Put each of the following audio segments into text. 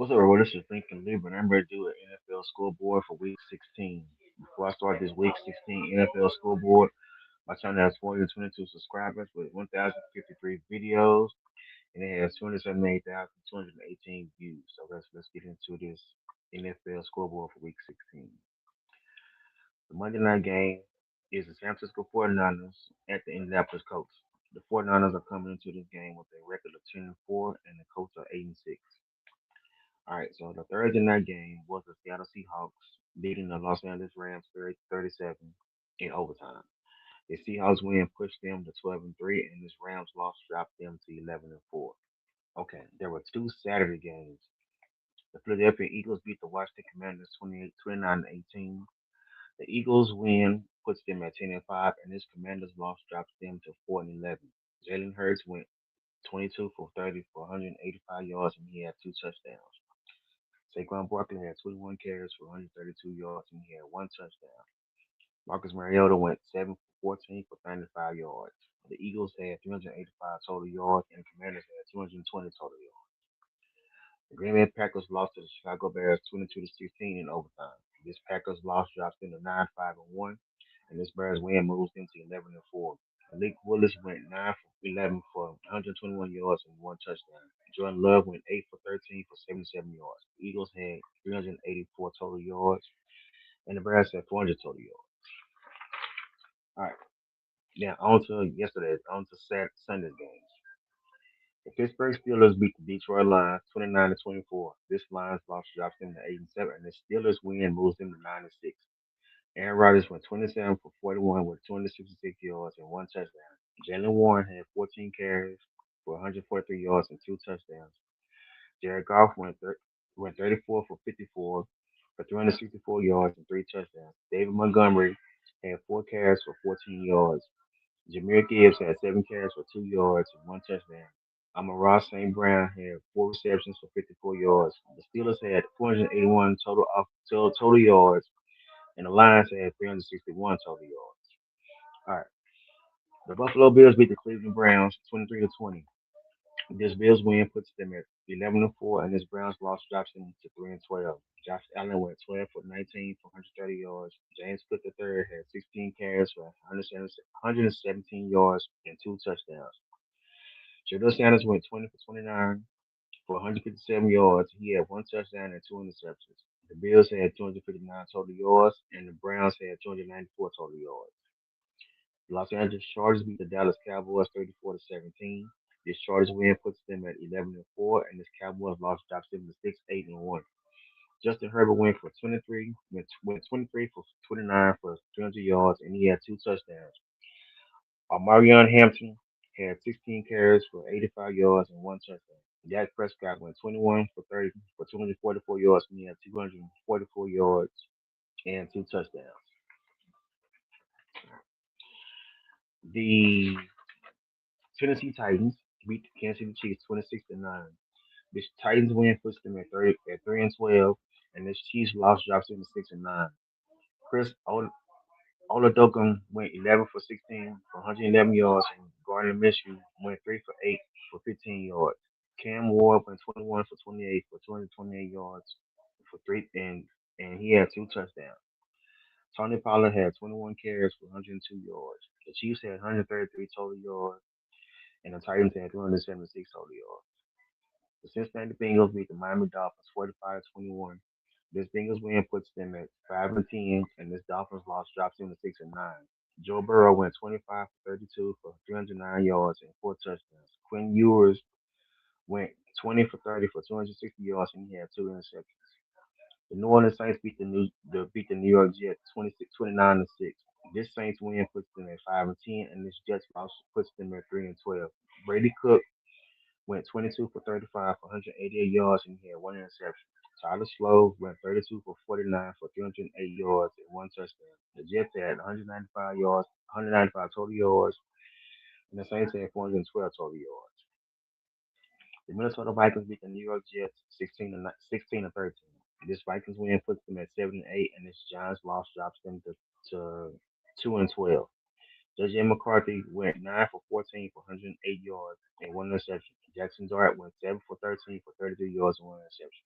What's up, everyone? This is Lincoln Lieber, and I'm ready to do an NFL scoreboard for Week 16. Before I start this Week 16 NFL scoreboard, my channel has 422 subscribers with 1,053 videos, and it has 278,218 views. So let's get into this NFL scoreboard for Week 16. The Monday night game is the San Francisco 49ers at the Indianapolis Colts. The 49ers are coming into this game with a record of 10-4, and the Colts are 8-6. All right, so the Thursday night game was the Seattle Seahawks beating the Los Angeles Rams 37 in overtime. The Seahawks win pushed them to 12-3, and this Rams loss dropped them to 11-4. Okay, there were two Saturday games. The Philadelphia Eagles beat the Washington Commanders 29-18. The Eagles win puts them at 10-5, and this Commanders loss drops them to 4-11. Jalen Hurts went 22 for 30 for 185 yards, and he had two touchdowns. Saquon Barkley had 21 carries for 132 yards and he had one touchdown. Marcus Mariota went 7 for 14 for 95 yards. The Eagles had 385 total yards and the Commanders had 220 total yards. The Green Bay Packers lost to the Chicago Bears 22 to 16 in overtime. This Packers loss drops them to 9-5-1, and this Bears win moves them to 11-4. Malik Willis went 9 for 11 for 121 yards and one touchdown. Jordan Love went 8 for 13 for 77 yards. The Eagles had 384 total yards, and the Bears had 400 total yards. All right, now on to Sunday's games. The Pittsburgh Steelers beat the Detroit Lions 29-24. This Lions loss drops them to 8-7, and the Steelers win moves them to 9-6. Aaron Rodgers went 27 for 41 with 266 yards and one touchdown. Jalen Warren had 14 carries for 143 yards and two touchdowns. Jared Goff went 34 for 54 for 364 yards and three touchdowns. David Montgomery had four carries for 14 yards. Jameer Gibbs had seven carries for 2 yards and one touchdown. Amon-Ra St. Brown had four receptions for 54 yards. The Steelers had 481 total yards, and the Lions had 361 total yards. All right, the Buffalo Bills beat the Cleveland Browns 23-20. This Bills win puts them at 11-4, and this Browns loss drops them to 3-12. Josh Allen went 12 for 19 for 130 yards. James Cook III had 16 carries for 117 yards and two touchdowns. Shadow Sanders went 20 for 29 for 157 yards. He had one touchdown and two interceptions. The Bills had 259 total yards, and the Browns had 294 total yards. The Los Angeles Chargers beat the Dallas Cowboys 34 to 17. This Chargers win puts them at 11-4, and this Cowboys loss drops them to 6-8-1. Justin Herbert went 23 for 29 for 300 yards, and he had two touchdowns. Marion Hampton had 16 carries for 85 yards and one touchdown. Dak Prescott went 21 for 30 for 244 yards, and he had 244 yards and two touchdowns. The Tennessee Titans beat the Kansas City Chiefs 26-9. This Titans win puts them at 3-12, and this Chiefs loss drops them to 6-9. Chris Oladokun went 11 for 16 for 111 yards, and Gardner Minshew went 3 for 8 for 15 yards. Cam Ward went 21 for 28 for 228 yards for and he had two touchdowns. Tony Pollard had 21 carries for 102 yards. The Chiefs had 133 total yards, and the Titans had 276 total yards. The Cincinnati Bengals beat the Miami Dolphins 45-21. This Bengals win puts them at 5-10, and this Dolphins loss drops them to 6-9. Joe Burrow went 25 for 32 for 309 yards and four touchdowns. Quinn Ewers went 20 for 30 for 260 yards, and he had two interceptions. The New Orleans Saints beat the New York Jets 29-6. This Saints win puts them at 5-10, and this Jets loss puts them at 3-12. Brady Cook went 22 for 35 for 188 yards and he had one interception. Tyler Slow went 32 for 49 for 308 yards and one touchdown. The Jets had 195 yards, 195 total yards, and the Saints had 412 total yards. The Minnesota Vikings beat the New York Jets 16-13. This Vikings win puts them at 7-8, and this Giants loss drops them to 2-12. J.J. McCarthy went 9 for 14 for 108 yards and one interception. Jackson Dart went 7 for 13 for 33 yards and one interception.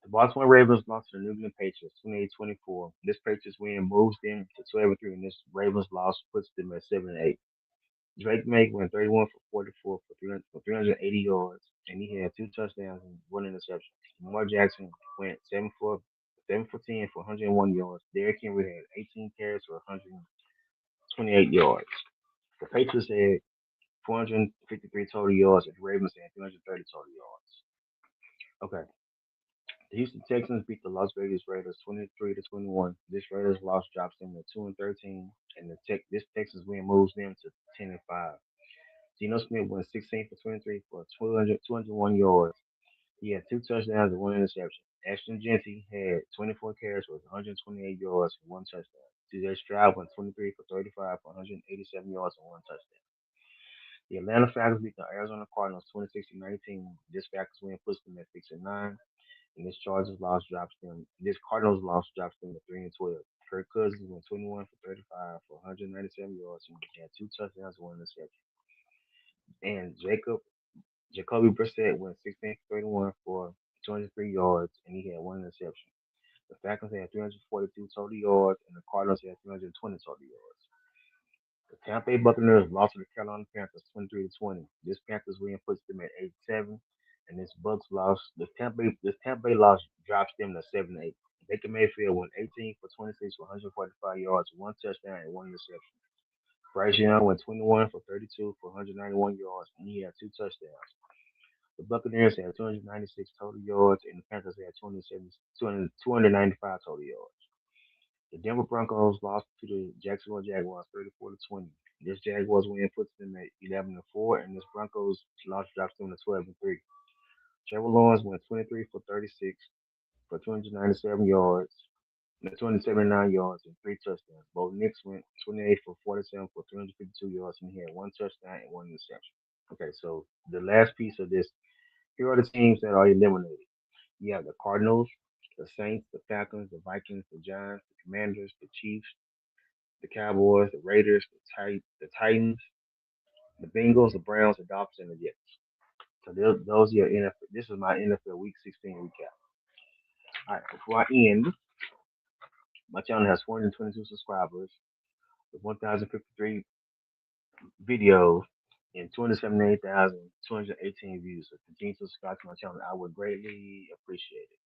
The Baltimore Ravens lost to the New England Patriots 28-24. This Patriots win moves them to 12-3, and this Ravens loss puts them at 7-8. Drake May went 31 for 44 for 380 yards, and he had two touchdowns and one interception. Lamar Jackson went 7 for 10 for 101 yards. Derrick Henry had 18 carries for 128 yards. The Patriots had 453 total yards, and the Ravens had 330 total yards. Okay. The Houston Texans beat the Las Vegas Raiders 23-21. This Raiders loss drops them to 2-13, and this Texas win moves them to 10-5. Geno Smith went 16 for 23 for 201 yards. He had two touchdowns and one interception. Ashton Jeanty had 24 carries with 128 yards and one touchdown. CJ Stroud went 23 for 35 for 187 yards and one touchdown. The Atlanta Falcons beat the Arizona Cardinals 26-19. This Falcons win puts them at 6-9, and this Chargers loss drops them. This Cardinals loss drops them to 3-12. Kirk Cousins went 21 for 35 for 197 yards and had two touchdowns and one interception. And Jacoby Brissett went 16 for 31 for 203 yards, and he had one interception. The Falcons had 342 total yards, and the Cardinals had 320 total yards. The Tampa Bay Buccaneers lost to the Carolina Panthers 23-20. This Panthers win puts them at 8-7, and this Tampa Bay loss drops them to 7-8. Baker Mayfield went 18 for 26 for 145 yards, one touchdown, and one interception. Bryce Young went 21 for 32 for 191 yards, and he had two touchdowns. The Buccaneers had 296 total yards, and the Panthers had 295 total yards. The Denver Broncos lost to the Jacksonville Jaguars 34-20. This Jaguars win puts them at 11-4, and this Broncos loss drops them to 12-3. Trevor Lawrence went 23 for 36 for 297 yards, 279 yards, and three touchdowns. Bo Nix went 28 for 47 for 352 yards, and he had one touchdown and one interception. Okay, so the last piece of this, here are the teams that are eliminated. You have the Cardinals, the Saints, the Falcons, the Vikings, the Giants, the Commanders, the Chiefs, the Cowboys, the Raiders, the Titans, the Bengals, the Browns, the Dolphins, and the Jets. So those are your NFL. This is my NFL Week 16 recap. All right, before I end, my channel has 422 subscribers with 1,053 videos and 278,218 views. So continue to subscribe to my channel. I would greatly appreciate it.